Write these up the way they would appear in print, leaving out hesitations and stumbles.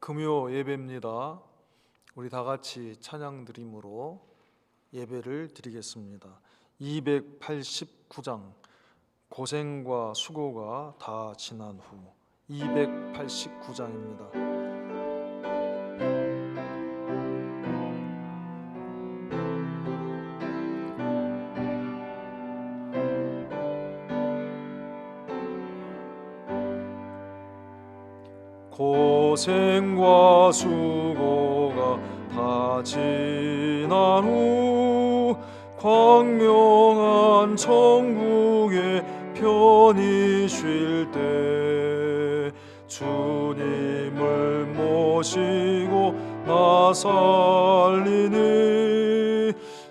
금요 예배입니다. 우리 다 같이 찬양 드림으로 예배를 드리겠습니다. 289장 고생과 수고가 다 지난 후 289장입니다. 고생과 수고가 다 지난 후 광명한 천국에 편히 쉴 때 주님을 모시고 나 살리니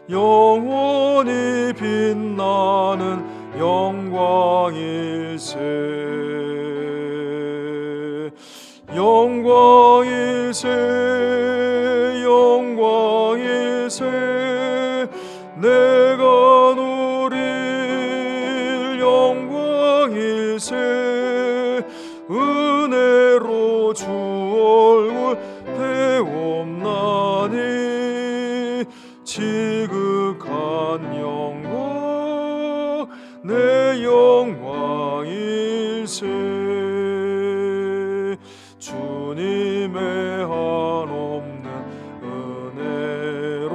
영원히 빛나는 영광일세. 영광일세 영광일세 내가 누릴 영광일세 은혜로 주 얼굴 배옵나니 지극한 영광 내 영광일세. 주님의 한없는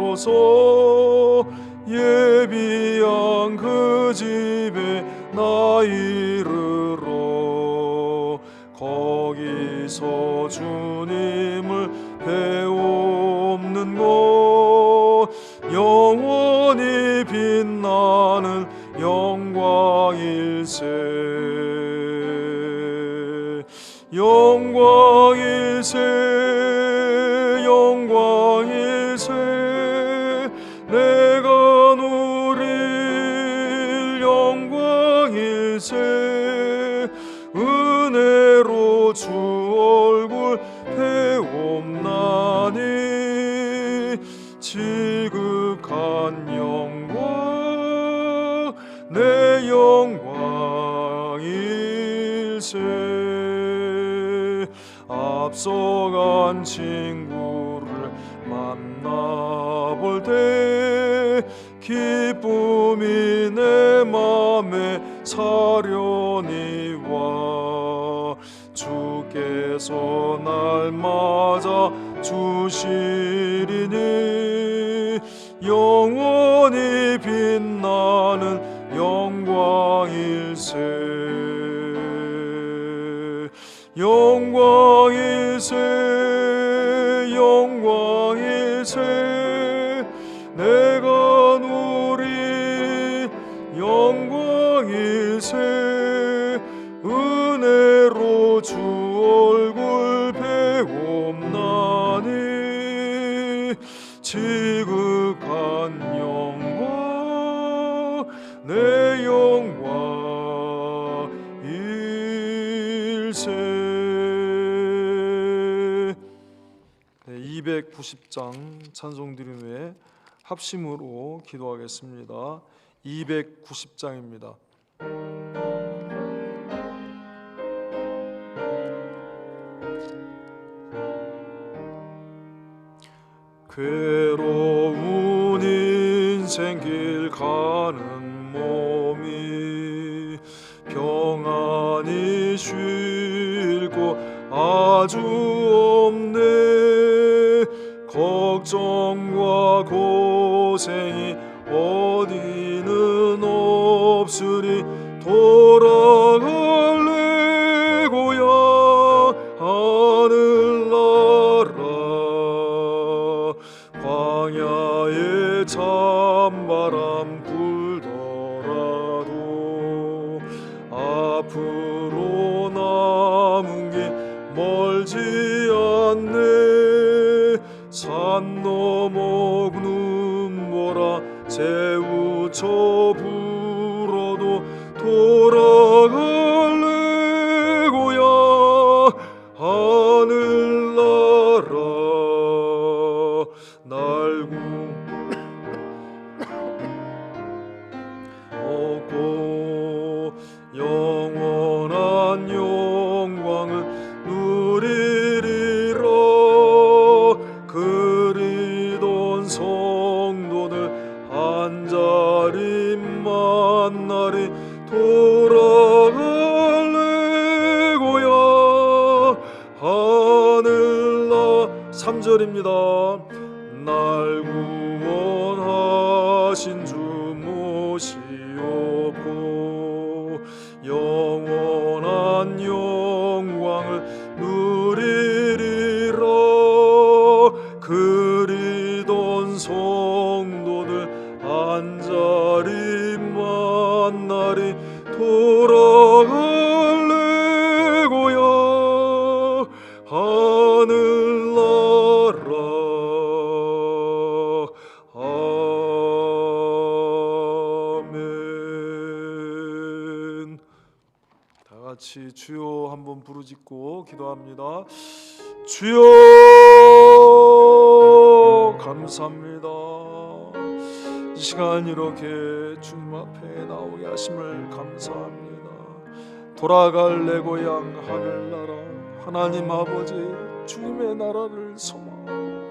은혜로서 예비한 그 집에 나 이르러 거기서 주님을 배옵는 곳 영원히 빛나는 영광일세. 영광일세 영광일세 내가 누릴 영광일세 은혜로 주 얼굴 배옵나니 지극한 영광 내 영광일세. 앞서간 친구를 만나볼 때 기쁨이 내 맘에 사려니 와 주께서 날 맞아 주시리니 영원히 빛나는 영광일세. 영광일세 영광일세 내가 누릴 영광일세 은혜로 주 얼굴 배옵나니 지극한 영광 내 영광일세. 290장 찬송 드린 후에 합심으로 기도하겠습니다. 290장입니다. 괴로운 인생길 가는 몸이 평안히 쉴 곳 아주 없네. 걱정과 고생이 어디는 없으리 돌아갈래 고향 하늘나라. 광야에 찬바람 불더라도 앞으로 남은 길 멀지 않네. 산 넘어 눈보라 재우쳐 불어도 돌아갈래 고향 하늘나라. 날고 없고 영원한 영광을 누리리라. 돌아갈래고야 하늘나 3절입니다. 날 구원하신 주 모시옵고 영원한 영광을 누리리라. 그리던 성도들 한자리 만나리 돌아갈래고야 하늘나라. 아멘. 다 같이 주여 한번 부르짖고 기도합니다. 주여 감사합니다. 이 시간 이렇게 주님 앞에 나오게 하심을 감사합니다. 돌아갈 내 고향 하늘나라 하나님 아버지 주님의 나라를 소망하고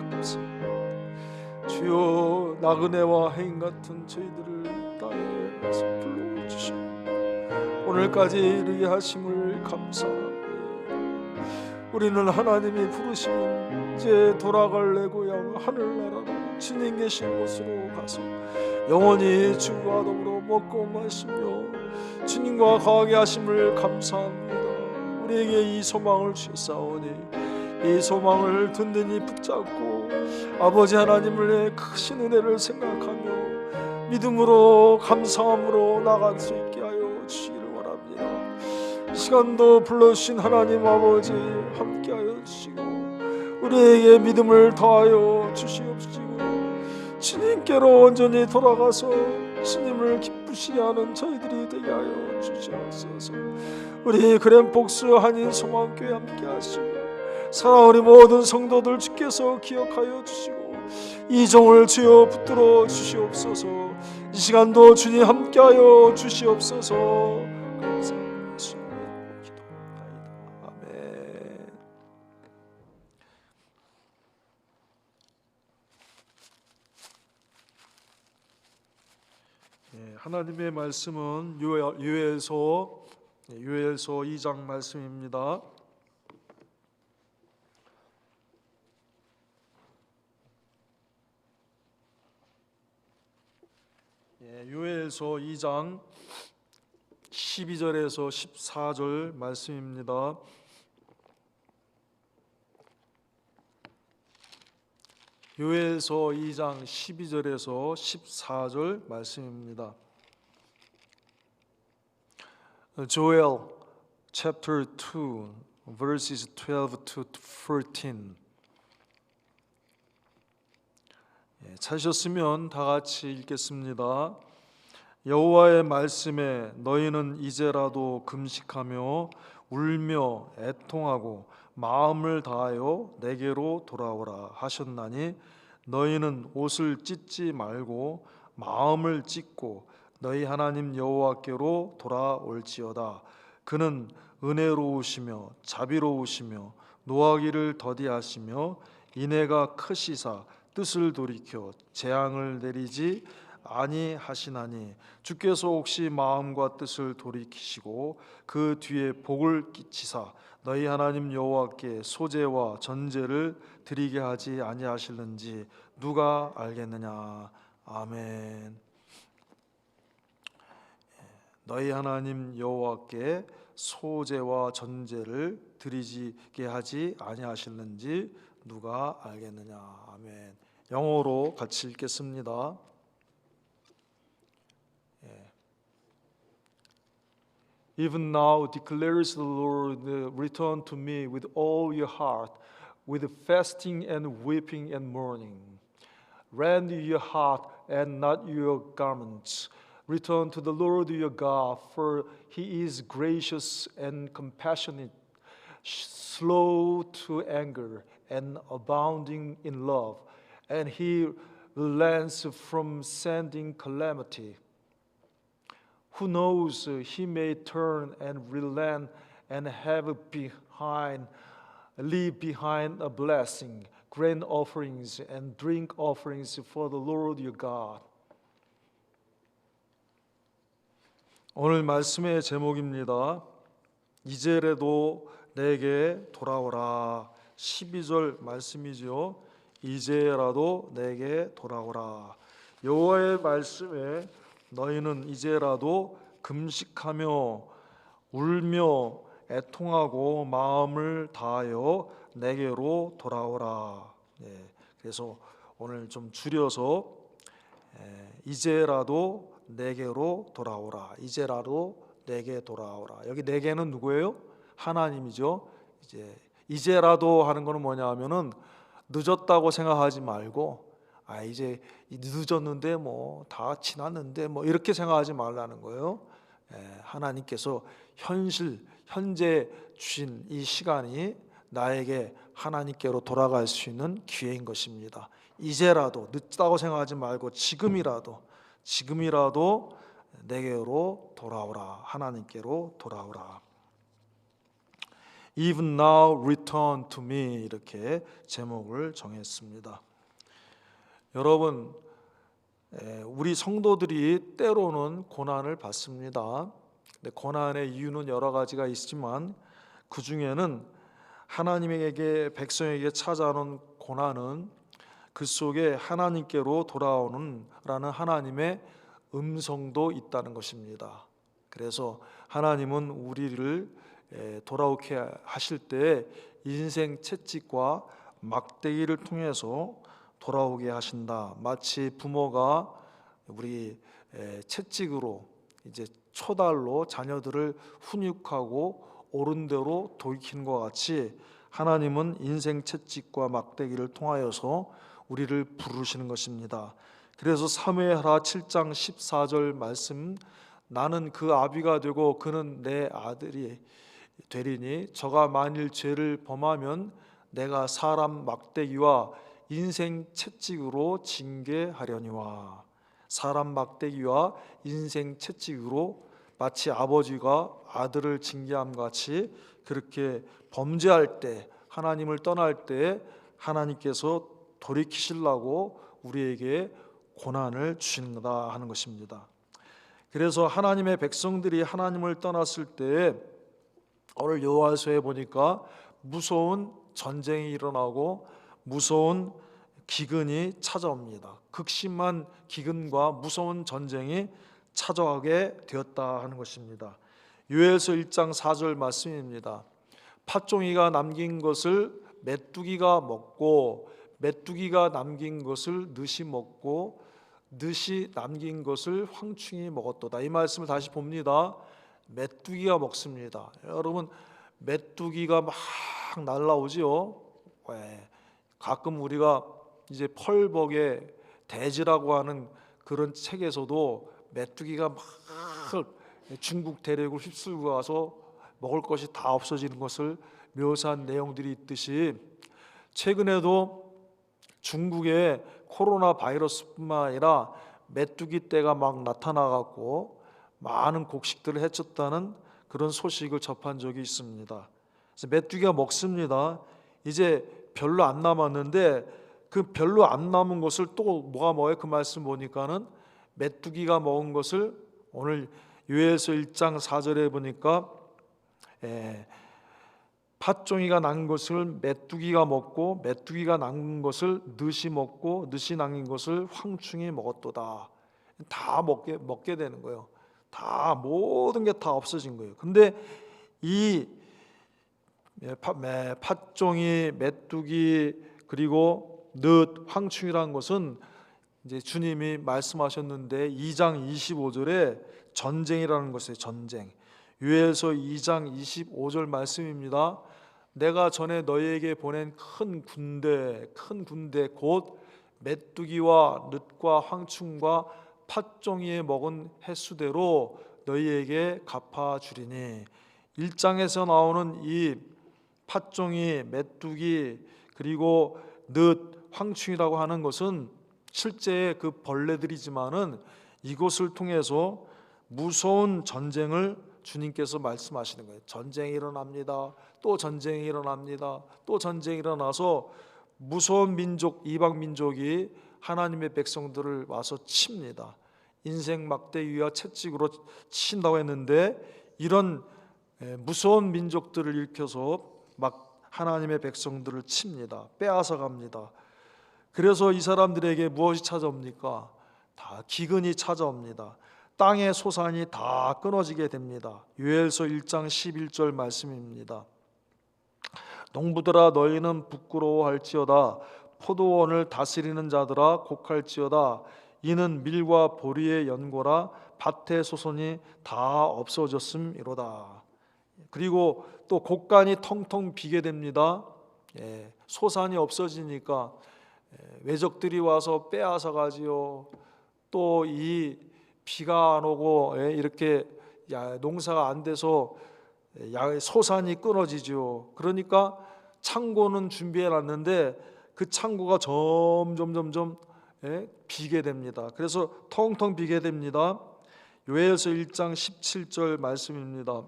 감사합니다. 주여 나그네와 해인 같은 저희들을 땅에서 불러주시고 오늘까지 이르게 하심을 감사합니다. 우리는 하나님이 부르시면 이제 돌아갈 내 고향 하늘나라로 주님 계신 곳으로 가서 영원히 주와 더불어 먹고 마시며 주님과 거하게 하심을 감사합니다. 우리에게 이 소망을 주셨사오니 이 소망을 든든히 붙잡고 아버지 하나님의 크신 은혜를 생각하며 믿음으로 감사함으로 나갈 수 있게 하여 주시기를 원합니다. 이 시간도 불러주신 하나님 아버지 함께하여 주시고 우리에게 믿음을 더하여 주시옵시고 주님께로 온전히 돌아가서 주님을 기쁘시게 하는 저희들이 되게 하여 주시옵소서. 우리 그랜복스 한인 소망교회 함께하시고 사랑하는 우리 모든 성도들 주께서 기억하여 주시고 이 종을 주여 붙들어 주시옵소서. 이 시간도 주님 함께하여 주시옵소서. 감사합니다. 기도합니다. 아멘. 하나님의 말씀은 요엘서 2장 말씀입니다. 요엘서 2장 12절에서 14절 말씀입니다. 요엘서 2장 12절에서 14절 말씀입니다. Joel chapter 2 verses 12 to 13. 찾으셨으면 다 같이 읽겠습니다. 여호와의 말씀에 너희는 이제라도 금식하며 울며 애통하고 마음을 다하여 내게로 돌아오라 하셨나니 너희는 옷을 찢지 말고 마음을 찢고 너희 하나님 여호와께로 돌아올지어다. 그는 은혜로우시며 자비로우시며 노하기를 더디하시며 인애가 크시사 뜻을 돌이켜 재앙을 내리지 아니하시나니 주께서 혹시 마음과 뜻을 돌이키시고 그 뒤에 복을 끼치사 너희 하나님 여호와께 소제와 전제를 드리게 하지 아니하실는지 누가 알겠느냐. 아멘. 너희 하나님 여호와께 소제와 전제를 드리게 하지 아니하실는지 누가 알겠느냐. 아멘. 영어로 같이 읽겠습니다. Even now declares the Lord, return to me with all your heart, with fasting and weeping and mourning. Rend your heart and not your garments. Return to the Lord your God, for he is gracious and compassionate, slow to anger and abounding in love, and he relents from sending calamity. Who knows, he may turn and relent and leave behind a blessing, grain offerings and drink offerings for the Lord your God. 오늘 말씀의 제목입니다. 이제라도 내게 돌아오라. 12절 말씀이죠. 이제라도 내게 돌아오라. 여호와의 말씀에 너희는 이제라도 금식하며 울며 애통하고 마음을 다하여 내게로 돌아오라. 그래서 오늘 좀 줄여서 이제라도 내게로 돌아오라. 이제라도 내게 돌아오라. 여기 내게는 누구예요? 하나님이죠. 이제라도 하는 거는 뭐냐 하면은 늦었다고 생각하지 말고 이제 늦었는데 뭐 다 지났는데 뭐 이렇게 생각하지 말라는 거예요. 하나님께서 현재 주신 이 시간이 나에게 하나님께로 돌아갈 수 있는 기회인 것입니다. 이제라도 늦다고 생각하지 말고 지금이라도 내게로 돌아오라. 하나님께로 돌아오라. Even now return to me, 이렇게 제목을 정했습니다. 여러분, 우리 성도들이 때로는 고난을 받습니다. 고난의 이유는 여러 가지가 있지만 그 중에는 하나님에게 백성에게 찾아오는 고난은 그 속에 하나님께로 돌아오는 라는 하나님의 음성도 있다는 것입니다. 그래서 하나님은 우리를 돌아오게 하실 때 인생 채찍과 막대기를 통해서 돌아오게 하신다. 마치 부모가 우리 채찍으로 이제 초달로 자녀들을 훈육하고 옳은 대로 돌이키는 것 같이 하나님은 인생 채찍과 막대기를 통하여서 우리를 부르시는 것입니다. 그래서 사무엘하 7장 14절 말씀, 나는 그 아비가 되고 그는 내 아들이 되리니 저가 만일 죄를 범하면 내가 사람 막대기와 인생 채찍으로 징계하려니와. 사람 막대기와 인생 채찍으로 마치 아버지가 아들을 징계함 같이 그렇게 범죄할 때, 하나님을 떠날 때 하나님께서 돌이키시려고 우리에게 고난을 주신다 하는 것입니다. 그래서 하나님의 백성들이 하나님을 떠났을 때 오늘 여호와서에 보니까 무서운 전쟁이 일어나고 무서운 기근이 찾아옵니다. 극심한 기근과 무서운 전쟁이 찾아오게 되었다 하는 것입니다. 요엘서 1장 4절 말씀입니다. 팥종이가 남긴 것을 메뚜기가 먹고 메뚜기가 남긴 것을 느시 먹고 느시 남긴 것을 황충이 먹었도다. 이 말씀을 다시 봅니다. 메뚜기가 먹습니다. 여러분, 메뚜기가 막 날라오지요. 가끔 우리가 이제 펄벅의 대지라고 하는 그런 책에서도 메뚜기가 막 중국 대륙을 휩쓸고 가서 먹을 것이 다 없어지는 것을 묘사한 내용들이 있듯이 최근에도 중국에 코로나 바이러스뿐만 아니라 메뚜기 떼가 막 나타나갖고 많은 곡식들을 해쳤다는 그런 소식을 접한 적이 있습니다. 그래서 메뚜기가 먹습니다. 이제 별로 안 남았는데 그 별로 안 남은 것을 또 뭐가 뭐예요? 그 말씀 보니까는 메뚜기가 먹은 것을 오늘 요엘서 1장 4절에 보니까 팥종이가 난 것을 메뚜기가 먹고 메뚜기가 난 것을 느시 먹고 느시 남긴 것을 황충이 먹었도다. 다 먹게 되는 거예요. 다 모든 게 다 없어진 거예요. 근데 이 팥종이, 메뚜기 그리고 늪, 황충이라는 것은 이제 주님이 말씀하셨는데 2장 25절에 전쟁이라는 것이에요. 전쟁. 요엘서 2장 25절 말씀입니다. 내가 전에 너희에게 보낸 큰 군대 곧 메뚜기와 늪과 황충과 팥종이에 먹은 횟수대로 너희에게 갚아주리니. 1장에서 나오는 이 팥종이, 메뚜기 그리고 늪, 황충이라고 하는 것은 실제 그 벌레들이지만은 이것을 통해서 무서운 전쟁을 주님께서 말씀하시는 거예요. 전쟁이 일어납니다. 또 전쟁이 일어납니다. 또 전쟁이 일어나서 무서운 민족, 이방 민족이 하나님의 백성들을 와서 칩니다. 인생 막대기와 채찍으로 친다고 했는데 이런 무서운 민족들을 일으켜서 막 하나님의 백성들을 칩니다. 빼앗아 갑니다. 그래서 이 사람들에게 무엇이 찾아옵니까? 다 기근이 찾아옵니다. 땅의 소산이 다 끊어지게 됩니다. 요엘서 1장 11절 말씀입니다. 농부들아 너희는 부끄러워할지어다. 포도원을 다스리는 자들아 곡할지어다. 이는 밀과 보리의 연고라 밭의 소손이 다 없어졌음이로다. 그리고 또 곡간이 텅텅 비게 됩니다. 소산이 없어지니까 외적들이 와서 빼앗아 가지요. 또 이 비가 안 오고 이렇게 농사가 안 돼서 소산이 끊어지죠. 그러니까 창고는 준비해 놨는데 그 창고가 점점 비게 됩니다. 그래서 텅텅 비게 됩니다. 요엘서 1장 17절 말씀입니다.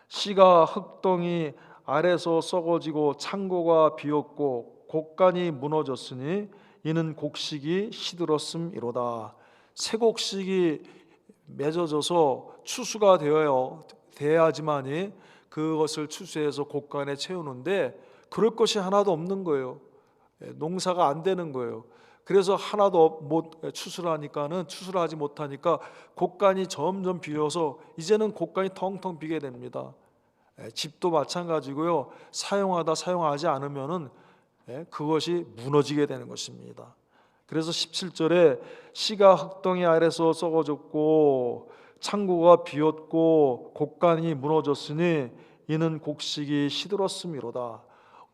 씨가 흙덩이 아래서 썩어지고 창고가 비었고 곡간이 무너졌으니 이는 곡식이 시들었음이로다. 새 곡식이 맺어져서 추수가 되어야지만이 그것을 추수해서 곡간에 채우는데 그럴 것이 하나도 없는 거예요. 농사가 안 되는 거예요. 그래서 하나도 못 추수를 하지 못하니까 곡간이 점점 비어서 이제는 곡간이 텅텅 비게 됩니다. 집도 마찬가지고요. 사용하지 않으면은 그것이 무너지게 되는 것입니다. 그래서 17절에 씨가 흙덩이 아래서 썩어졌고 창고가 비었고 곡간이 무너졌으니 이는 곡식이 시들었음이로다.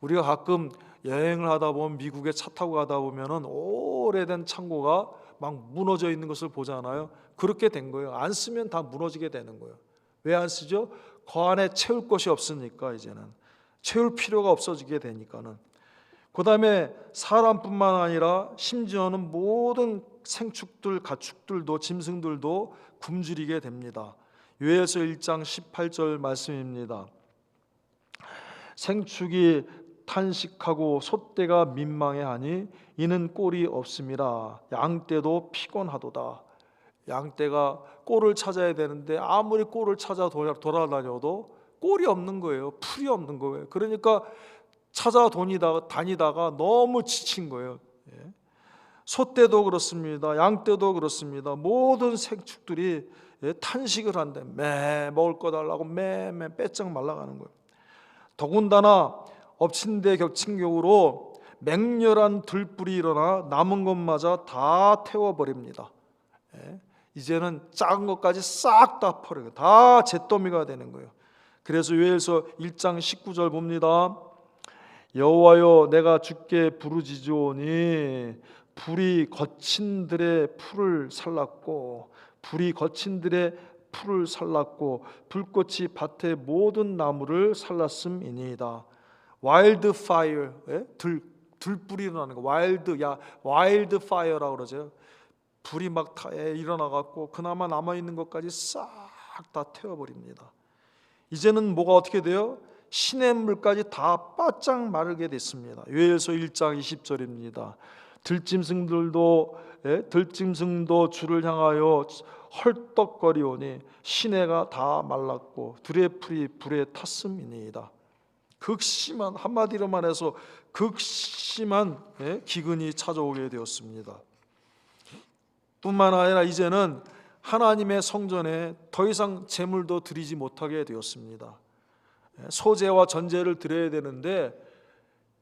우리가 가끔 여행을 하다 보면 미국에 차 타고 가다 보면은 오래된 창고가 막 무너져 있는 것을 보잖아요. 그렇게 된 거예요. 안 쓰면 다 무너지게 되는 거예요. 왜 안 쓰죠? 그 안에 채울 것이 없으니까 이제는 채울 필요가 없어지게 되니까는. 그 다음에 사람뿐만 아니라 심지어는 모든 생축들, 가축들도 짐승들도 굶주리게 됩니다. 요엘서 1장 18절 말씀입니다. 생축이 탄식하고 솥대가 민망해하니 이는 꼴이 없음이라. 양떼도 피곤하도다. 양떼가 꼴을 찾아야 되는데 아무리 꼴을 찾아 돌아다녀도 꼴이 없는 거예요. 풀이 없는 거예요. 그러니까 다니다가 너무 지친 거예요. 소떼도 그렇습니다. 양떼도 그렇습니다. 모든 생축들이 탄식을 한대. 매 먹을 거 달라고 매 빼짝 말라가는 거예요. 더군다나 엎친 데 겹친 격으로 맹렬한 들불이 일어나 남은 것마저 다 태워버립니다. 이제는 작은 것까지 싹 다 버려요. 다 잿더미가 되는 거예요. 그래서 요엘서 1장 19절 봅니다. 여호와여 내가 주께 부르짖으오니 불이 거친 들의 풀을 살랐고 불꽃이 밭의 모든 나무를 살랐음이니이다. 와일드 파이어, 들불이 일어나는 거. 와일드 파이어라고 그러죠. 불이 막 일어나 갖고 그나마 남아 있는 것까지 싹 다 태워버립니다. 이제는 뭐가 어떻게 돼요? 시냇물까지 다 바짝 마르게 됐습니다. 요엘서 1장 20절입니다. 들짐승도 주를 향하여 헐떡거리오니 시내가 다 말랐고 들의 풀이 불에 탔음이니이다. 극심한, 한마디로 말해서 극심한 기근이 찾아오게 되었습니다. 뿐만 아니라 이제는 하나님의 성전에 더 이상 제물도 드리지 못하게 되었습니다. 소제와 전제를 드려야 되는데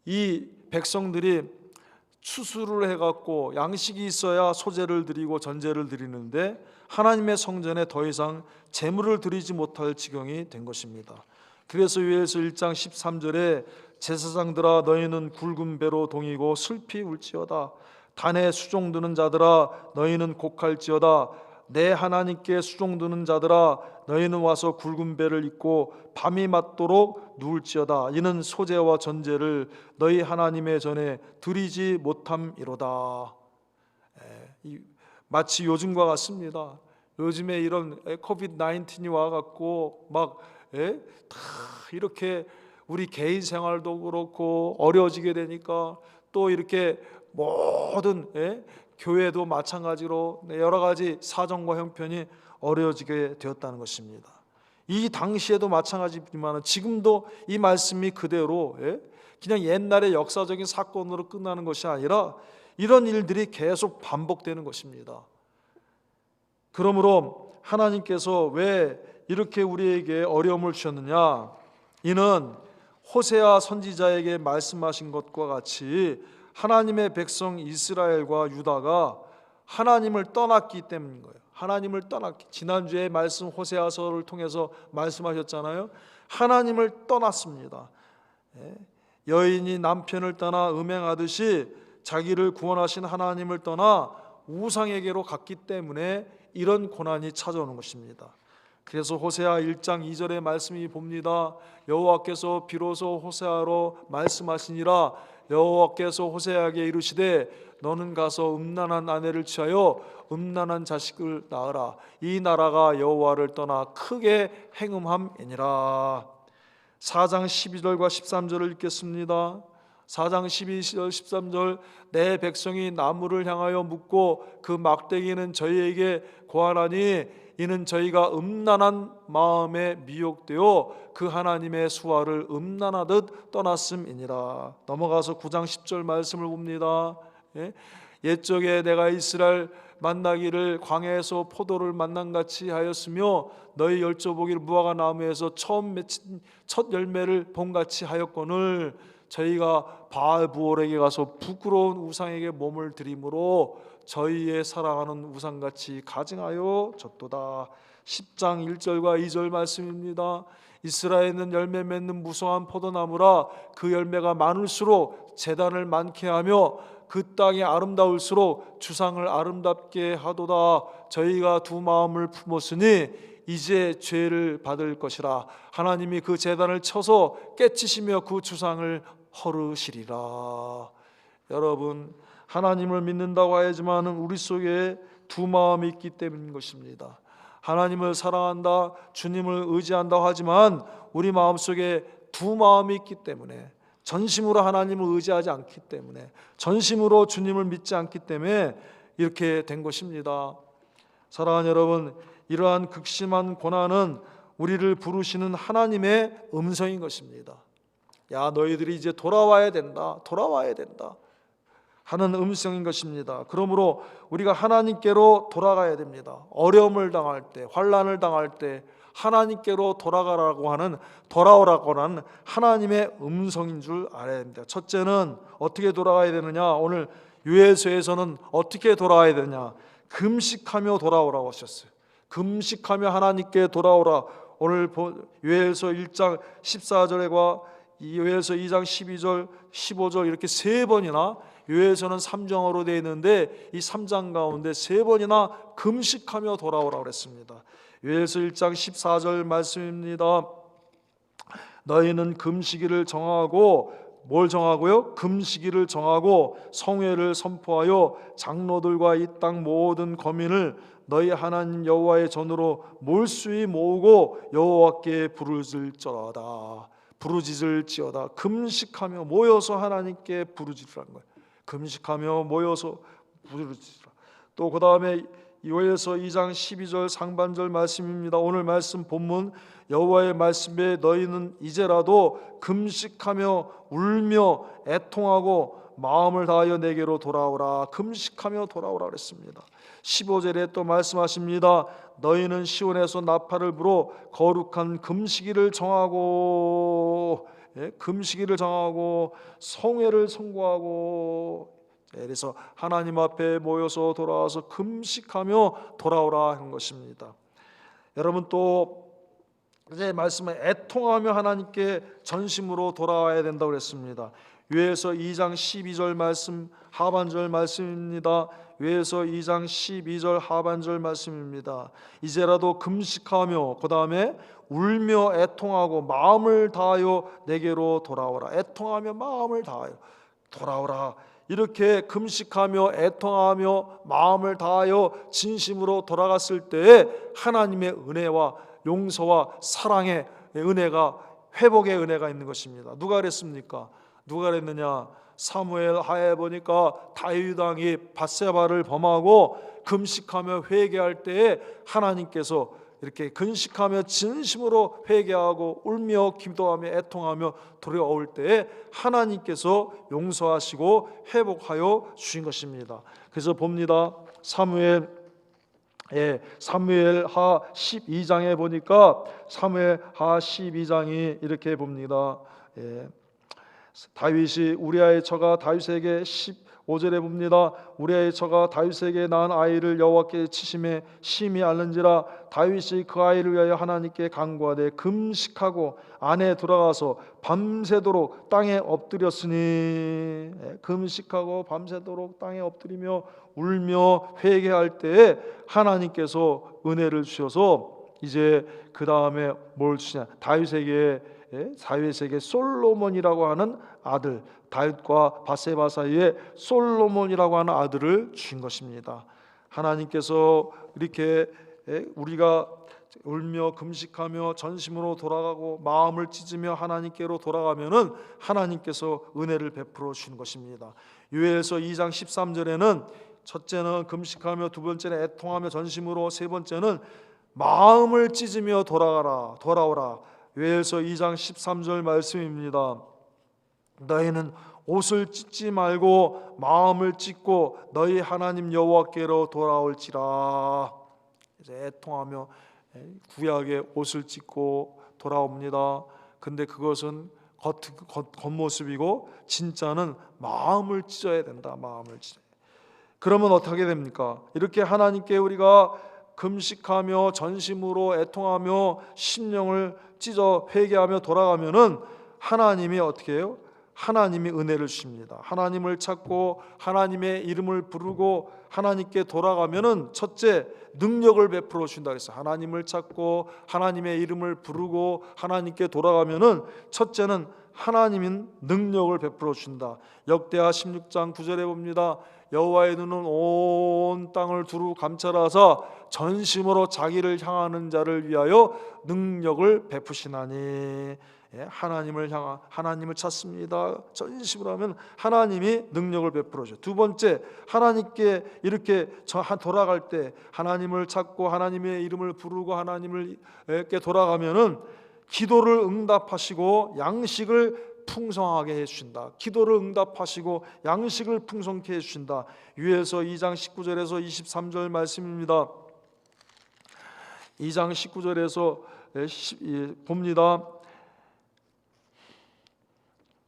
이 백성들이 추수를 해갖고 양식이 있어야 소제를 드리고 전제를 드리는데 하나님의 성전에 더 이상 제물을 드리지 못할 지경이 된 것입니다. 그래서 요엘서 1장 13절에 제사장들아 너희는 굵은 배로 동이고 슬피 울지어다. 단에 수종드는 자들아 너희는 곡할지어다. 내 하나님께 수종드는 자들아 너희는 와서 굵은 배를 입고 밤이 맞도록 누울지어다. 이는 소제와 전제를 너희 하나님의 전에 드리지 못함이로다. 마치 요즘과 같습니다. 요즘에 이런 코비드 19이 와갖고 막 다 이렇게 우리 개인 생활도 그렇고 어려워지게 되니까 또 이렇게 모든 교회도 마찬가지로 여러 가지 사정과 형편이 어려워지게 되었다는 것입니다. 이 당시에도 마찬가지지만 지금도 이 말씀이 그대로 그냥 옛날의 역사적인 사건으로 끝나는 것이 아니라 이런 일들이 계속 반복되는 것입니다. 그러므로 하나님께서 왜 이렇게 우리에게 어려움을 주셨느냐? 이는 호세아 선지자에게 말씀하신 것과 같이 하나님의 백성 이스라엘과 유다가 하나님을 떠났기 때문인 거예요. 하나님을 떠났기. 지난주에 말씀 호세아서를 통해서 말씀하셨잖아요. 하나님을 떠났습니다. 여인이 남편을 떠나 음행하듯이 자기를 구원하신 하나님을 떠나 우상에게로 갔기 때문에 이런 고난이 찾아오는 것입니다. 그래서 호세아 1장 2절의 말씀이 봅니다. 여호와께서 비로소 호세아로 말씀하시니라. 여호와께서 호세아에게 이르시되 너는 가서 음란한 아내를 취하여 음란한 자식을 낳으라. 이 나라가 여호와를 떠나 크게 행음함이니라. 4장 12절과 13절을 읽겠습니다. 4장 12절 13절 내 백성이 나무를 향하여 묻고 그 막대기는 저희에게 고하나니 이는 저희가 음란한 마음에 미혹되어 그 하나님의 수화를 음란하듯 떠났음이니라. 넘어가서 9장 10절 말씀을 봅니다. 옛적에 내가 이스라엘 만나기를 광야에서 포도를 만난같이 하였으며 너희 열조보기를 무화과 나무에서 처음 맺힌 첫 열매를 본같이 하였거늘 저희가 바알부올에게 가서 부끄러운 우상에게 몸을 드림으로 저희의 사랑하는 우상같이 가증하여 졌도다. 10장 1절과 2절 말씀입니다. 이스라엘은 열매 맺는 무성한 포도나무라 그 열매가 많을수록 제단을 많게 하며 그 땅이 아름다울수록 주상을 아름답게 하도다. 저희가 두 마음을 품었으니 이제 죄를 받을 것이라. 하나님이 그 제단을 쳐서 깨치시며 그 주상을 허르시리라. 여러분, 하나님을 믿는다고 하지만 우리 속에 두 마음이 있기 때문인 것입니다. 하나님을 사랑한다, 주님을 의지한다고 하지만 우리 마음속에 두 마음이 있기 때문에, 전심으로 하나님을 의지하지 않기 때문에, 전심으로 주님을 믿지 않기 때문에 이렇게 된 것입니다. 사랑하는 여러분, 이러한 극심한 고난은 우리를 부르시는 하나님의 음성인 것입니다. 야, 너희들이 이제 돌아와야 된다, 돌아와야 된다 하는 음성인 것입니다. 그러므로 우리가 하나님께로 돌아가야 됩니다. 어려움을 당할 때, 환난을 당할 때 하나님께로 돌아가라고 하는, 돌아오라고 하는 하나님의 음성인 줄 알아야 됩니다. 첫째는 어떻게 돌아가야 되느냐? 오늘 요엘서에서는 어떻게 돌아가야 되느냐? 금식하며 돌아오라고 하셨어요. 금식하며 하나님께 돌아오라. 오늘 요엘서 1장 14절과 요엘서 2장 12절, 15절 이렇게 세 번이나, 요엘서는 3장으로 되어 있는데 이 3장 가운데 세 번이나 금식하며 돌아오라고 그랬습니다. 요엘서 1장 14절 말씀입니다. 너희는 금식일을 정하고, 뭘 정하고요? 금식일을 정하고 성회를 선포하여 장로들과 이 땅 모든 거민을 너희 하나님 여호와의 전으로 몰수히 모으고 여호와께 부르짖을지어다. 부르짖을지어다. 금식하며 모여서 하나님께 부르짖으라는 거예요. 금식하며 모여서 부르짖으라. 또 그 다음에 요엘서 2장 12절 상반절 말씀입니다. 오늘 말씀 본문 여호와의 말씀에 너희는 이제라도 금식하며 울며 애통하고 마음을 다하여 내게로 돌아오라. 금식하며 돌아오라 그랬습니다. 15절에 또 말씀하십니다. 너희는 시온에서 나팔을 불어 거룩한 금식일을 정하고, 금식일을 정하고 성회를 선고하고, 그래서 하나님 앞에 모여서 돌아와서 금식하며 돌아오라 하는 것입니다. 여러분, 또 이제 말씀에 애통하며 하나님께 전심으로 돌아와야 된다고 그랬습니다. 요엘서 2장 12절 말씀 하반절 말씀입니다. 요엘서 2장 12절 하반절 말씀입니다. 이제라도 금식하며 그 다음에 울며 애통하고 마음을 다하여 내게로 돌아오라. 애통하며 마음을 다하여 돌아오라. 이렇게 금식하며 애통하며 마음을 다하여 진심으로 돌아갔을 때에 하나님의 은혜와 용서와 사랑의 은혜가, 회복의 은혜가 있는 것입니다. 누가 그랬습니까? 누가 그랬느냐? 사무엘 하에 보니까 다윗 왕이 밧세바를 범하고 금식하며 회개할 때에 하나님께서 이렇게 근식하며 진심으로 회개하고 울며 기도하며 애통하며 돌아올 때에 하나님께서 용서하시고 회복하여 주신 것입니다. 그래서 봅니다. 사무엘하 12장에 보니까 사무엘하 12장이 이렇게 봅니다. 다윗이 우리아의 처가 다윗에게 15절에 봅니다. 우리아의 처가 다윗에게 낳은 아이를 여호와께 치심에 심히 앓는지라 다윗이 그 아이를 위하여 하나님께 간구하되 금식하고 안에 들어가서 밤새도록 땅에 엎드렸으니 금식하고 밤새도록 땅에 엎드리며 울며 회개할 때에 하나님께서 은혜를 주셔서 이제 그 다음에 뭘 주냐, 다윗에게 솔로몬이라고 하는 아들, 다윗과 밧세바 사이에 솔로몬이라고 하는 아들을 주신 것입니다. 하나님께서 이렇게 우리가 울며 금식하며 전심으로 돌아가고 마음을 찢으며 하나님께로 돌아가면은 하나님께서 은혜를 베풀어 주시는 것입니다. 요엘서 2장 13절에는 첫째는 금식하며, 두 번째는 애통하며 전심으로, 세 번째는 마음을 찢으며 돌아오라. 요엘서 2장 13절 말씀입니다. 너희는 옷을 찢지 말고 마음을 찢고 너희 하나님 여호와께로 돌아올지라. 이제 애통하며 구약의 옷을 찢고 돌아옵니다. 근데 그것은 겉모습이고 진짜는 마음을 찢어야 된다. 마음을 찢어야. 그러면 어떻게 됩니까? 이렇게 하나님께 우리가 금식하며 전심으로 애통하며 심령을 찢어 회개하며 돌아가면은 하나님이 어떻게 해요? 하나님이 은혜를 주십니다. 하나님을 찾고 하나님의 이름을 부르고 하나님께 돌아가면은 첫째, 능력을 베풀어 주신다 그랬어요. 하나님을 찾고 하나님의 이름을 부르고 하나님께 돌아가면은 첫째는 하나님인 능력을 베풀어 주신다. 역대하 16장 9절에 봅니다. 여호와의 눈은 온 땅을 두루 감찰하사 전심으로 자기를 향하는 자를 위하여 능력을 베푸시나니. 하나님을 찾습니다. 전심으로 하면 하나님이 능력을 베풀어 줘요. 두 번째, 하나님께 이렇게 돌아갈 때 하나님을 찾고 하나님의 이름을 부르고 하나님께 돌아가면은 기도를 응답하시고 양식을 풍성하게 해주신다. 기도를 응답하시고 양식을 풍성케 해주신다. 유에서 2장 19절에서 23절 말씀입니다. 2장 19절에서 봅니다.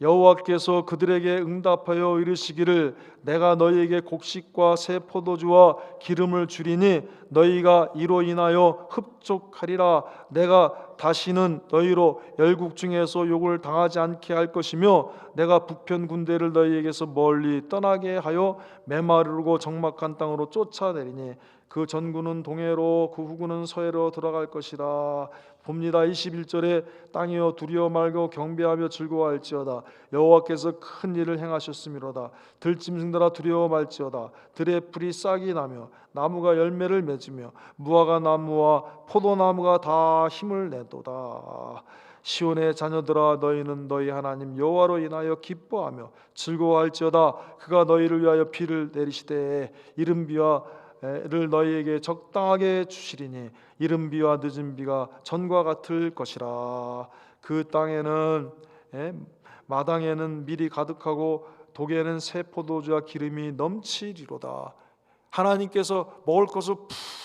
여호와께서 그들에게 응답하여 이르시기를 내가 너희에게 곡식과 새 포도주와 기름을 주리니 너희가 이로 인하여 흡족하리라. 내가 다시는 너희로 열국 중에서 욕을 당하지 않게 할 것이며 내가 북편 군대를 너희에게서 멀리 떠나게 하여 메마르고 적막한 땅으로 쫓아내리니 그 전구는 동해로 그 후구는 서해로 들어갈 것이라. 봅니다. 21절에 땅이여 두려워 말고 경배하며 즐거워할지어다. 여호와께서 큰 일을 행하셨음이로다. 들짐승들아 두려워 말지어다. 들의 풀이 싹이 나며 나무가 열매를 맺으며 무화과 나무와 포도나무가 다 힘을 내도다. 시온의 자녀들아 너희는 너희 하나님 여호와로 인하여 기뻐하며 즐거워할지어다. 그가 너희를 위하여 비를 내리시되 이른 비와 를 너희에게 적당하게 주시리니 이른 비와 늦은 비가 전과 같을 것이라. 그 땅에는 마당에는 밀이 가득하고 독에는 새 포도주와 기름이 넘치리로다. 하나님께서 먹을 것을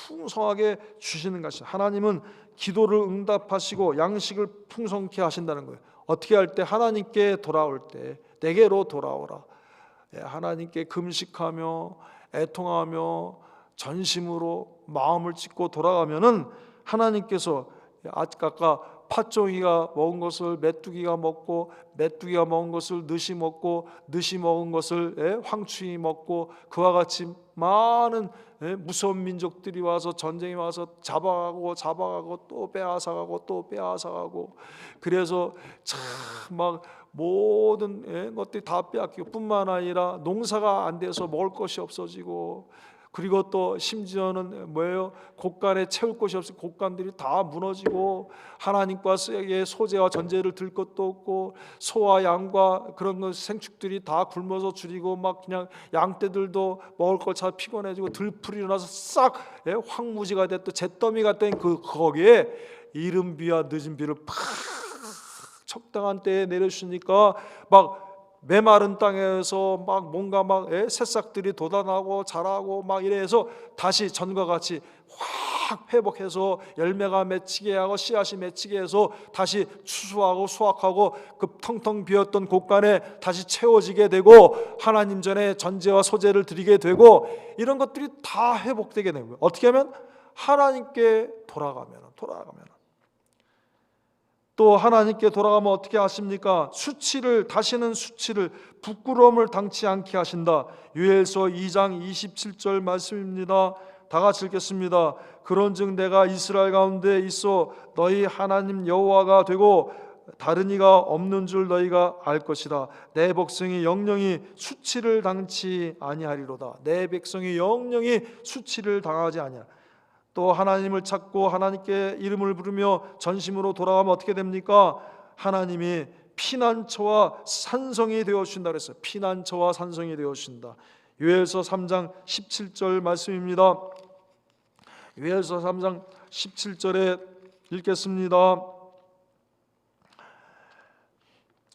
풍성하게 주시는 것이, 하나님은 기도를 응답하시고 양식을 풍성케 하신다는 거예요. 어떻게 할 때? 하나님께 돌아올 때 내게로 돌아오라. 하나님께 금식하며 애통하며 전심으로 마음을 찢고 돌아가면은 하나님께서 아까 팥종이가 먹은 것을 메뚜기가 먹고 메뚜기가 먹은 것을 느시 먹고 느시 먹은 것을 황충이 먹고 그와 같이 많은 무서운 민족들이 와서 전쟁이 와서 잡아가고 또 빼앗아가고 또 빼앗아가고 그래서 참 막 모든 것들이 다 빼앗기고 뿐만 아니라 농사가 안 돼서 먹을 것이 없어지고 그리고 또 심지어는 뭐예요? 곳간에 채울 곳이 없어 곳간들이 다 무너지고 하나님과의 소재와 전제를 들 것도 없고 소와 양과 그런 것 생축들이 다 굶어서 줄이고 막 그냥 양떼들도 먹을 걸 잘 피곤해지고 들풀이 나서 싹 황무지가 됐던 잿더미가 된 거기에 이른 비와 늦은 비를 팍 적당한 때에 내려주니까 막 메마른 땅에서 막 뭔가 막 새싹들이 돋아나고 자라고 막 이래서 다시 전과 같이 확 회복해서 열매가 맺히게 하고 씨앗이 맺히게 해서 다시 추수하고 수확하고 그 텅텅 비었던 곳간에 다시 채워지게 되고 하나님 전에 전제와 소재를 드리게 되고 이런 것들이 다 회복되게 되는 거예요. 어떻게 하면? 하나님께 돌아가면 또 하나님께 돌아가면 어떻게 하십니까? 다시는 수치를 부끄러움을 당치 않게 하신다. 요엘서 2장 27절 말씀입니다. 다 같이 읽겠습니다. 그런즉 내가 이스라엘 가운데 있어 너희 하나님 여호와가 되고 다른 이가 없는 줄 너희가 알 것이다. 내 백성이 영영이 수치를 당치 아니하리로다. 내 백성이 영영이 수치를 당하지 아니하리로다. 또 하나님을 찾고 하나님께 이름을 부르며 전심으로 돌아가면 어떻게 됩니까? 하나님이 피난처와 산성이 되어 주신다 그랬어요. 피난처와 산성이 되어 주신다. 요엘서 3장 17절 말씀입니다. 요엘서 3장 17절에 읽겠습니다.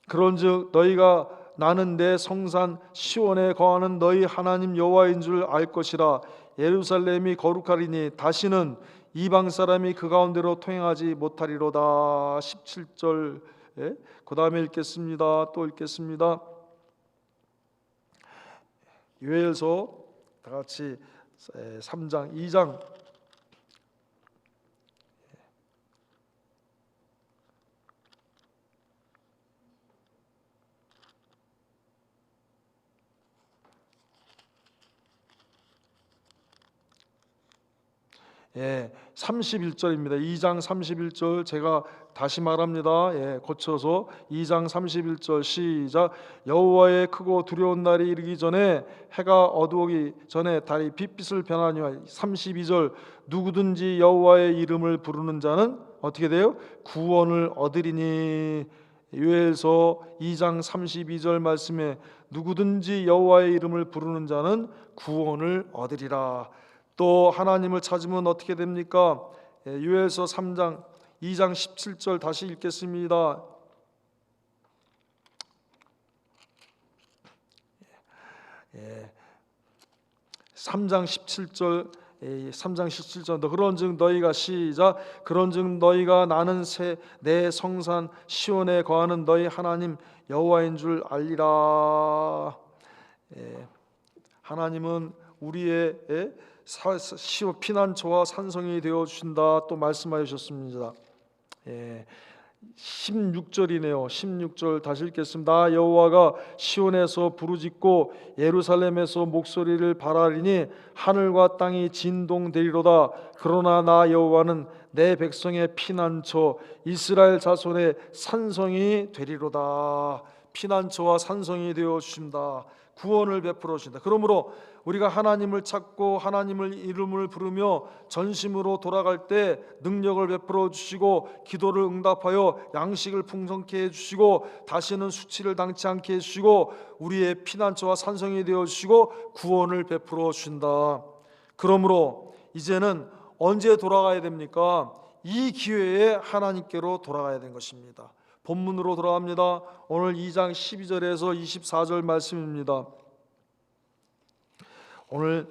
그런즉 너희가 나는 내 성산 시온에 거하는 너희 하나님 여호와인 줄 알 것이라. 예루살렘이 거룩하리니 다시는 이방 사람이 그 가운데로 통행하지 못하리로다. 17절 그 다음에 읽겠습니다. 또 읽겠습니다. 요엘서 다 같이 3장 2장 31절입니다. 2장 31절 제가 다시 말합니다. 고쳐서 2장 31절 시작. 여호와의 크고 두려운 날이 이르기 전에 해가 어두우기 전에 달이 빛빛을 변하니와. 32절 누구든지 여호와의 이름을 부르는 자는 어떻게 돼요? 구원을 얻으리니. 요엘서 2장 32절 말씀에 누구든지 여호와의 이름을 부르는 자는 구원을 얻으리라. 또 하나님을 찾으면 어떻게 됩니까? 요엘서 3장 2장 17절 다시 읽겠습니다. 3장 17절 3장 17절 그런즉 너희가 시작. 그런즉 너희가 나는 내 성산 시온에 거하는 너희 하나님 여호와인 줄 알리라. 하나님은 우리의 피난처와 산성이 되어 주신다 또 말씀하여 주셨습니다. 16절이네요. 16절 다시 읽겠습니다. 나 여호와가 시온에서 부르짖고 예루살렘에서 목소리를 발하리니 하늘과 땅이 진동되리로다. 그러나 나 여호와는 내 백성의 피난처 이스라엘 자손의 산성이 되리로다. 피난처와 산성이 되어 주신다. 구원을 베풀어 주신다. 그러므로 우리가 하나님을 찾고 하나님을 이름을 부르며 전심으로 돌아갈 때 능력을 베풀어 주시고 기도를 응답하여 양식을 풍성케 해주시고 다시는 수치를 당치 않게 해주시고 우리의 피난처와 산성이 되어 주시고 구원을 베풀어 주신다. 그러므로 이제는 언제 돌아가야 됩니까? 이 기회에 하나님께로 돌아가야 되는 것입니다. 본문으로 돌아갑니다. 오늘 2장 12절에서 24절 말씀입니다. 오늘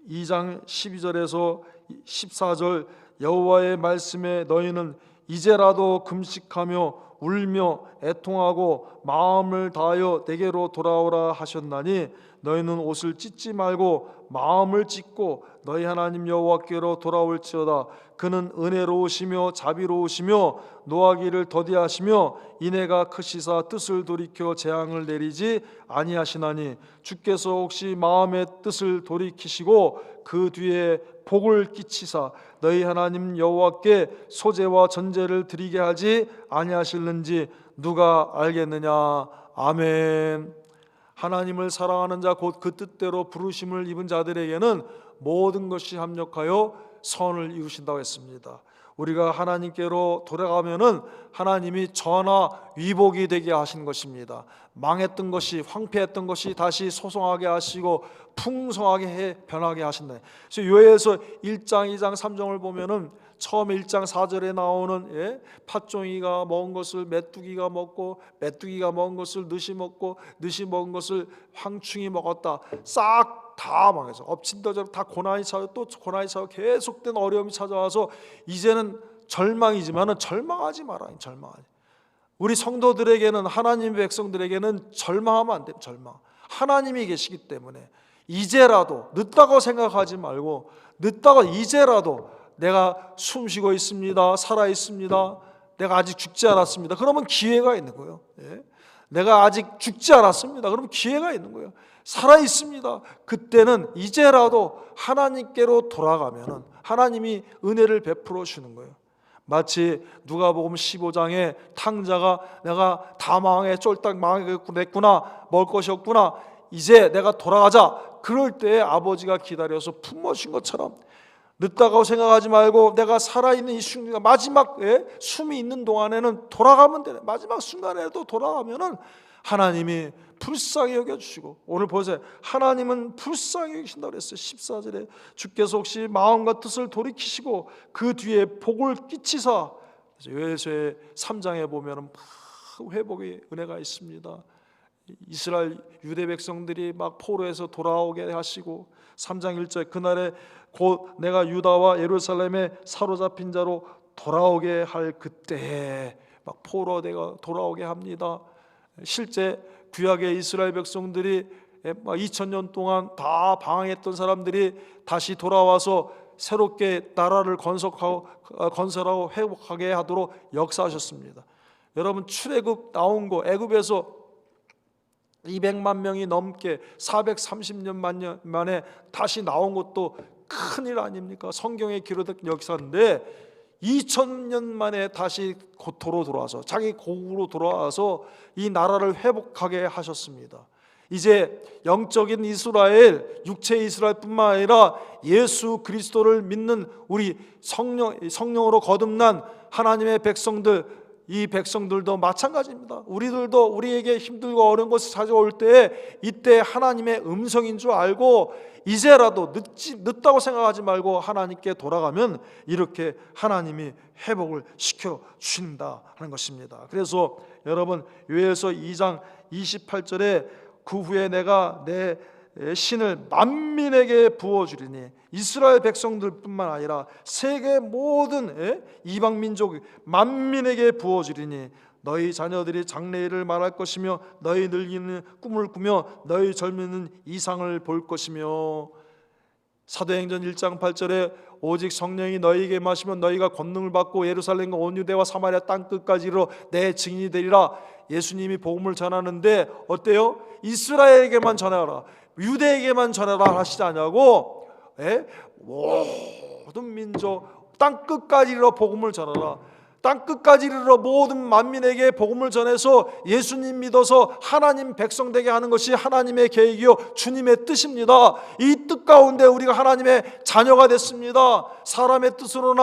2장 12절에서 14절 여호와의 말씀에 너희는 이제라도 금식하며 울며 애통하고 마음을 다하여 내게로 돌아오라 하셨나니 너희는 옷을 찢지 말고 마음을 찢고 너희 하나님 여호와께로 돌아올지어다. 그는 은혜로우시며 자비로우시며 노하기를 더디하시며 인애가 크시사 뜻을 돌이켜 재앙을 내리지 아니하시나니 주께서 혹시 마음의 뜻을 돌이키시고 그 뒤에 복을 끼치사 너희 하나님 여호와께 소재와 전제를 드리게 하지 아니하실는지 누가 알겠느냐. 아멘. 하나님을 사랑하는 자 곧 그 뜻대로 부르심을 입은 자들에게는 모든 것이 합력하여 선을 이루신다고 했습니다. 우리가 하나님께로 돌아가면은 하나님이 전화 위복이 되게 하신 것입니다. 망했던 것이, 황폐했던 것이 다시 소송하게 하시고 풍성하게 변하게 하신다. 그래서 요에서 1장, 2장, 3장을 보면은 처음에 1장 4절에 나오는 팥종이가 먹은 것을 메뚜기가 먹고, 메뚜기가 먹은 것을 느시 먹고, 느시 먹은 것을 황충이 먹었다. 싹 다 망해서 엎친다저로 다 고난이 찾아, 또 고난이 찾아, 계속된 어려움이 찾아와서 이제는 절망이지만은 절망하지 마라. 절망하지. 우리 성도들에게는, 하나님의 백성들에게는 절망하면 안 돼요. 절망. 하나님이 계시기 때문에 이제라도, 늦다고 생각하지 말고, 늦다고, 이제라도 내가 숨쉬고 있습니다, 살아 있습니다, 내가 아직 죽지 않았습니다, 그러면 기회가 있는 거예요. 내가 아직 죽지 않았습니다, 그러면 기회가 있는 거예요. 살아 있습니다, 그때는 이제라도 하나님께로 돌아가면은 하나님이 은혜를 베풀어 주는 거예요. 마치 누가복음 15장에 탕자가 내가 다 망해, 쫄딱 망했구나, 먹을 것이 없구나, 이제 내가 돌아가자, 그럴 때에 아버지가 기다려서 품어준 것처럼 늦다고 생각하지 말고 내가 살아있는 이 순간, 마지막 숨이 있는 동안에는 돌아가면 되네. 마지막 순간에도 돌아가면은 하나님이 불쌍히 여겨주시고, 오늘 보세요, 하나님은 불쌍히 여기신다고 그랬어요. 14절에 주께서 혹시 마음과 뜻을 돌이키시고 그 뒤에 복을 끼치사. 요에서의 3장에 보면은 막 회복의 은혜가 있습니다. 이스라엘 유대 백성들이 막 포로에서 돌아오게 하시고, 3장 1절 그날에 곧 내가 유다와 예루살렘에 사로잡힌 자로 돌아오게 할 그때에 막 포로되가 돌아오게 합니다. 실제 구약의 이스라엘 백성들이 2000년 동안 다 방황했던 사람들이 다시 돌아와서 새롭게 나라를 건설하고 회복하게 하도록 역사하셨습니다. 여러분, 출애굽 나온 거, 애굽에서 200만 명이 넘게 430년 만에 다시 나온 것도 큰일 아닙니까? 성경에 기록된 역사인데 2000년 만에 다시 고토로 돌아와서, 자기 고국으로 돌아와서 이 나라를 회복하게 하셨습니다. 이제 영적인 이스라엘, 육체 이스라엘뿐만 아니라 예수 그리스도를 믿는 우리 성령으로 거듭난 하나님의 백성들, 이 백성들도 마찬가지입니다. 우리들도 우리에게 힘들고 어려운 것이 찾아올 때, 이때 하나님의 음성인 줄 알고 이제라도 늦다고 생각하지 말고 하나님께 돌아가면 이렇게 하나님이 회복을 시켜 주신다 하는 것입니다. 그래서 여러분, 요에서 2장 28절에 그 후에 내가 내 신을 만민에게 부어주리니, 이스라엘 백성들뿐만 아니라 세계 모든 이방 민족 만민에게 부어주리니, 너희 자녀들이 장래일을 말할 것이며 너희 늙이는 꿈을 꾸며 너희 젊이는 이상을 볼 것이며, 사도행전 1장 8절에 오직 성령이 너희에게 마시면 너희가 권능을 받고 예루살렘과 온 유대와 사마리아 땅끝까지 이르러 내 증인이 되리라. 예수님이 복음을 전하는데 어때요? 이스라엘에게만 전하라, 유대에게만 전하라 하시지 않냐고, 모든 민족 땅끝까지 이르러 복음을 전하라. 땅끝까지 이르러 모든 만민에게 복음을 전해서 예수님 믿어서 하나님 백성 되게 하는 것이 하나님의 계획이요 주님의 뜻입니다. 이 뜻 가운데 우리가 하나님의 자녀가 됐습니다. 사람의 뜻으로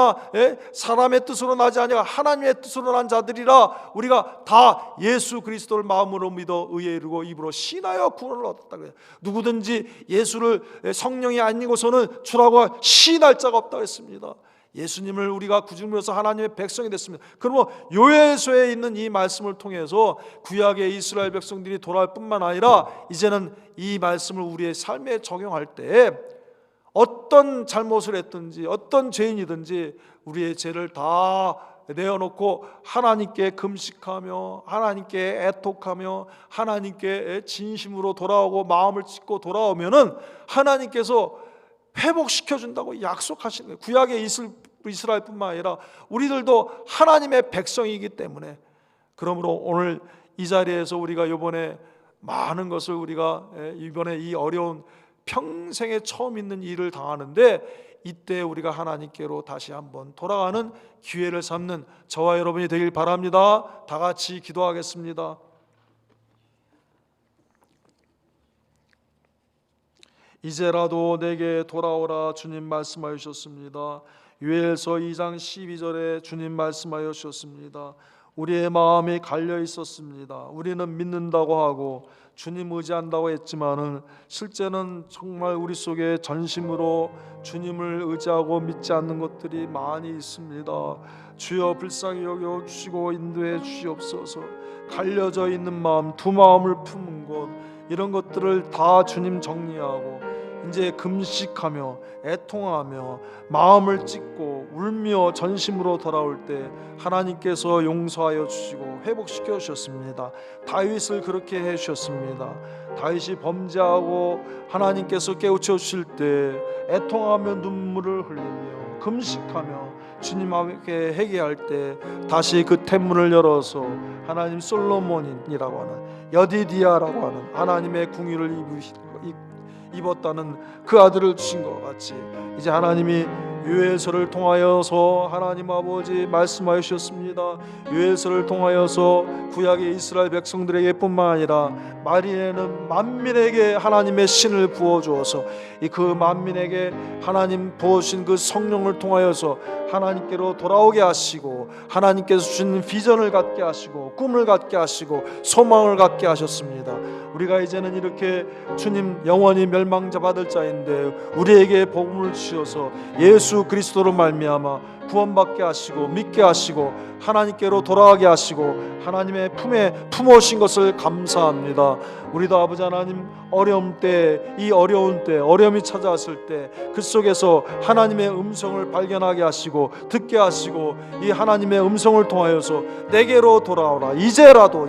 나지 아니라 하나님의 뜻으로 난 자들이라 우리가 다 예수 그리스도를 마음으로 믿어 의에 이르고 입으로 신하여 구원을 얻었다. 누구든지 예수를 성령이 아니고서는 주라고 시인할 자가 없다고 했습니다. 예수님을 우리가 구주로서 하나님의 백성이 됐습니다. 그러면 요에서에 있는 이 말씀을 통해서 구약의 이스라엘 백성들이 돌아올 뿐만 아니라 이제는 이 말씀을 우리의 삶에 적용할 때 어떤 잘못을 했든지 어떤 죄인이든지 우리의 죄를 다 내어놓고 하나님께 금식하며 하나님께 애통하며 하나님께 진심으로 돌아오고 마음을 찢고 돌아오면은 하나님께서 회복시켜준다고 약속하시는 거예요. 구약의 이스라엘뿐만 아니라 우리들도 하나님의 백성이기 때문에, 그러므로 오늘 이 자리에서 우리가 이번에 많은 것을 우리가 이번에 이 어려운 평생에 처음 있는 일을 당하는데, 이때 우리가 하나님께로 다시 한번 돌아가는 기회를 삼는 저와 여러분이 되길 바랍니다. 다 같이 기도하겠습니다. 이제라도 내게 돌아오라 주님 말씀하셨습니다. 요엘서 2장 12절에 주님 말씀하셨습니다. 우리의 마음이 갈려 있었습니다. 우리는 믿는다고 하고 주님 의지한다고 했지만은 실제는 정말 우리 속에 전심으로 주님을 의지하고 믿지 않는 것들이 많이 있습니다. 주여 불쌍히 여겨 주시고 인도해 주시옵소서. 갈려져 있는 마음, 두 마음을 품은 것, 이런 것들을 다 주님 정리하고 이제 금식하며 애통하며 마음을 찢고 울며 전심으로 돌아올 때 하나님께서 용서하여 주시고 회복시켜 주셨습니다. 다윗을 그렇게 해 주셨습니다. 다윗이 범죄하고 하나님께서 깨우쳐 주실 때 애통하며 눈물을 흘리며 금식하며 주님 앞에 회개할 때 다시 그 태문을 열어서 하나님 솔로몬이라고 하는 여디디아라고 하는 하나님의 궁유를 입었다는 그 아들을 주신 것 같이 이제 하나님이 요엘서를 통하여서 하나님 아버지 말씀하여 주셨습니다. 요엘서를 통하여서 구약의 이스라엘 백성들에게 뿐만 아니라 마리에는 만민에게 하나님의 신을 부어주어서 그 만민에게 하나님 부어주신 그 성령을 통하여서 하나님께로 돌아오게 하시고 하나님께서 주신 비전을 갖게 하시고 꿈을 갖게 하시고 소망을 갖게 하셨습니다. 우리가 이제는 이렇게 주님 영원히 멸망자 받을 자인데 우리에게 복음을 주셔서 예수 그리스도로 말미암아 구원받게 하시고 믿게 하시고 하나님께로 돌아가게 하시고 하나님의 품에 품으신 것을 감사합니다. 우리도 아버지 하나님 어려움 때, 이 어려운 때, 어려움이 찾아왔을 때 그 속에서 하나님의 음성을 발견하게 하시고 듣게 하시고 이 하나님의 음성을 통하여서 내게로 돌아오라. 이제라도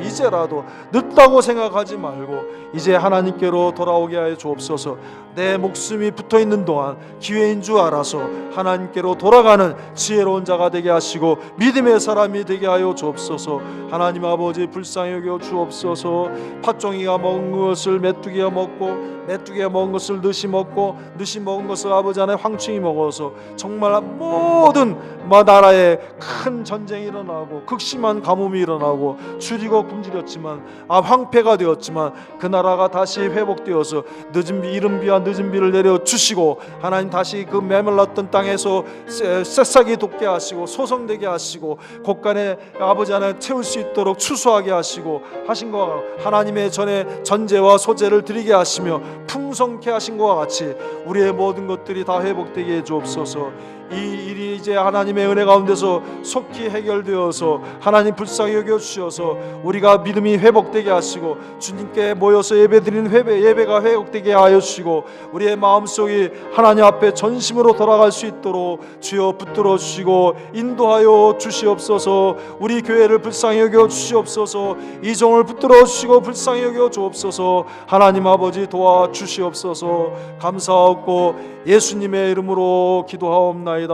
늦다고 생각하지 말고 이제 하나님께로 돌아오게 하여 주옵소서. 내 목숨이 붙어있는 동안 기회인 줄 알아서 하나님께로 돌아가는 지혜로운 자가 되게 하시고 믿음의 사람이 되게 하여 주옵소서. 하나님 아버지 불쌍히 여겨 주옵소서. 팥종이가 먹은 것을 메뚜기가 먹고 메뚜기가 먹은 것을 느시 먹고 느시 먹은 것을 아버지 하나님 황충이 먹어서 정말 모든 나라에 큰 전쟁이 일어나고 극심한 가뭄이 일어나고 줄이고 굶주렸지만 황폐가 되었지만 그 나라가 다시 회복되어서 늦은 비 이른 비와 늦은 비를 내려 주시고 하나님 다시 그 메말랐던 땅에서 새싹이 돋게 하시고 소성되게 하시고 곳간에 아버지 하나님 채울 수 있도록 추수하게 하시고 하신 것과 하나님의 전에 전제와 소재를 드리게 하시며 풍성케 하신 것과 같이 우리의 모든 것들이 다 회복되게 해 주옵소서. 이 일이 이제 하나님의 은혜 가운데서 속히 해결되어서 하나님 불쌍히 여겨 주셔서 우리가 믿음이 회복되게 하시고 주님께 모여서 예배드리는 예배가 회복되게 하여 주시고 우리의 마음속이 하나님 앞에 전심으로 돌아갈 수 있도록 주여 붙들어 주시고 인도하여 주시옵소서. 우리 교회를 불쌍히 여겨 주시옵소서. 이 종을 붙들어 주시고 불쌍히 여겨 주옵소서. 하나님 아버지 도와 주시옵소서. 감사하고 예수님의 이름으로 기도하옵나이다.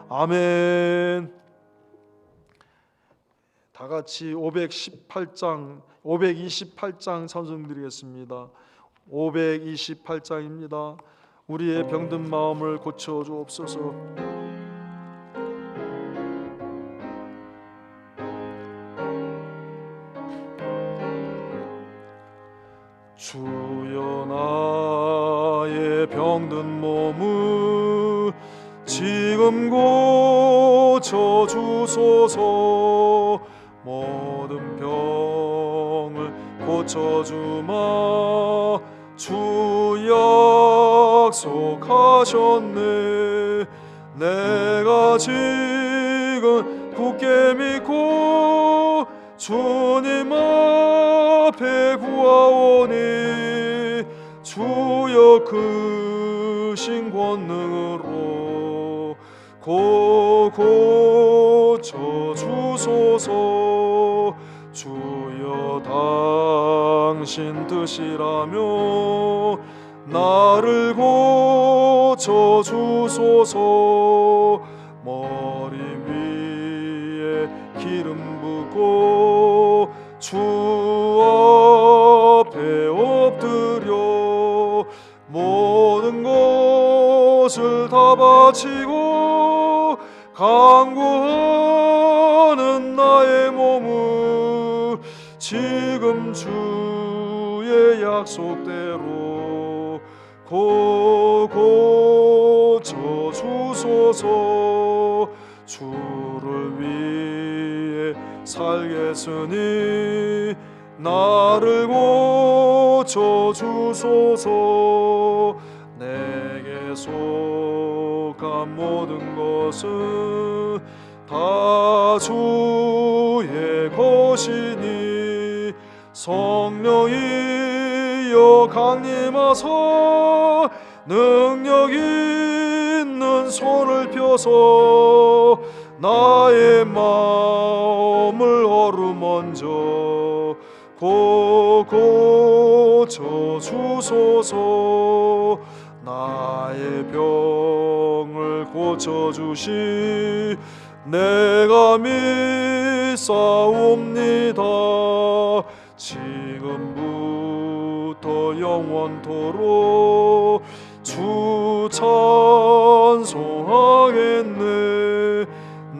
아멘. 다 같이 528장 찬송드리겠습니다. 528장입니다. 우리의 병든 마음을 고쳐 주옵소서. 주여 나의 병든 몸을 지금 고쳐 주소서. 모든 병을 고쳐주마 주 약속하셨네. 내가 지금 굳게 믿고 주님 앞에 구하오니 주여 크신 권능으로 고쳐 주소서. 주여 당신 뜻이라며 나를 고쳐 주소서. 머리 위에 기름 붓고 주 앞에 엎드려 모든 것을 다 바치고 간구하는 나의 몸을 지금 주의 약속대로 고쳐주소서. 주를 위해 살겠으니 나를 고쳐주소서. 내게 속한 모든 것은 다 주의 것이니 성령이여 강림하사 능력 있는 손을 펴서 나의 마음을 어루먼저 고쳐주소서. 나의 병을 고쳐주시 내가 믿사옵니다. 지금부터 영원토록 주 찬송하겠네.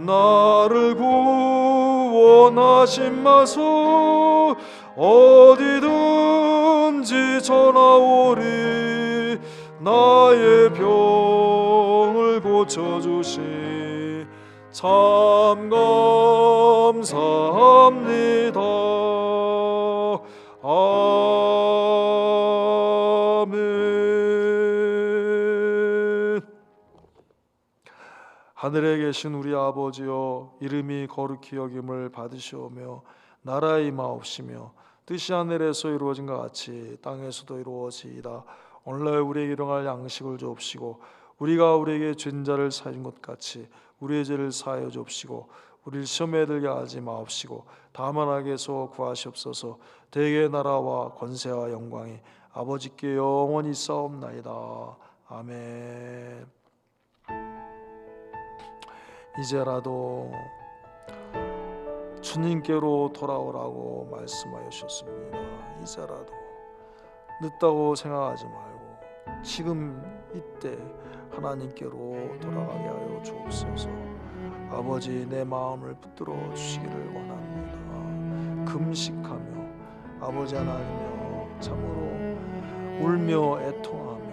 나를 구원하신 마소 어디든지 전하오리. 나의 병을 고쳐주시 참 감사합니다. 아멘. 하늘에 계신 우리 아버지여, 이름이 거룩히 여김을 받으시오며 나라의 임하옵시며 뜻이 하늘에서 이루어진 것 같이 땅에서도 이루어지이다. 오늘날 우리에게 일용할 양식을 주옵시고 우리가 우리에게 죄인 자를 사하신 것 같이 우리의 죄를 사하여 주옵시고 우리를 시험에 들게 하지 마옵시고 다만 악에서 구하시옵소서. 대개의 나라와 권세와 영광이 아버지께 영원히 있사옵나이다. 아멘. 이제라도 주님께로 돌아오라고 말씀하여 주셨습니다. 이제라도 늦다고 생각하지 말고 지금 이때 하나님께로 돌아가게 하여 주옵소서. 아버지, 내 마음을 붙들어 주시기를 원합니다. 금식하며 아버지 하나님여 참으로 울며 애통하며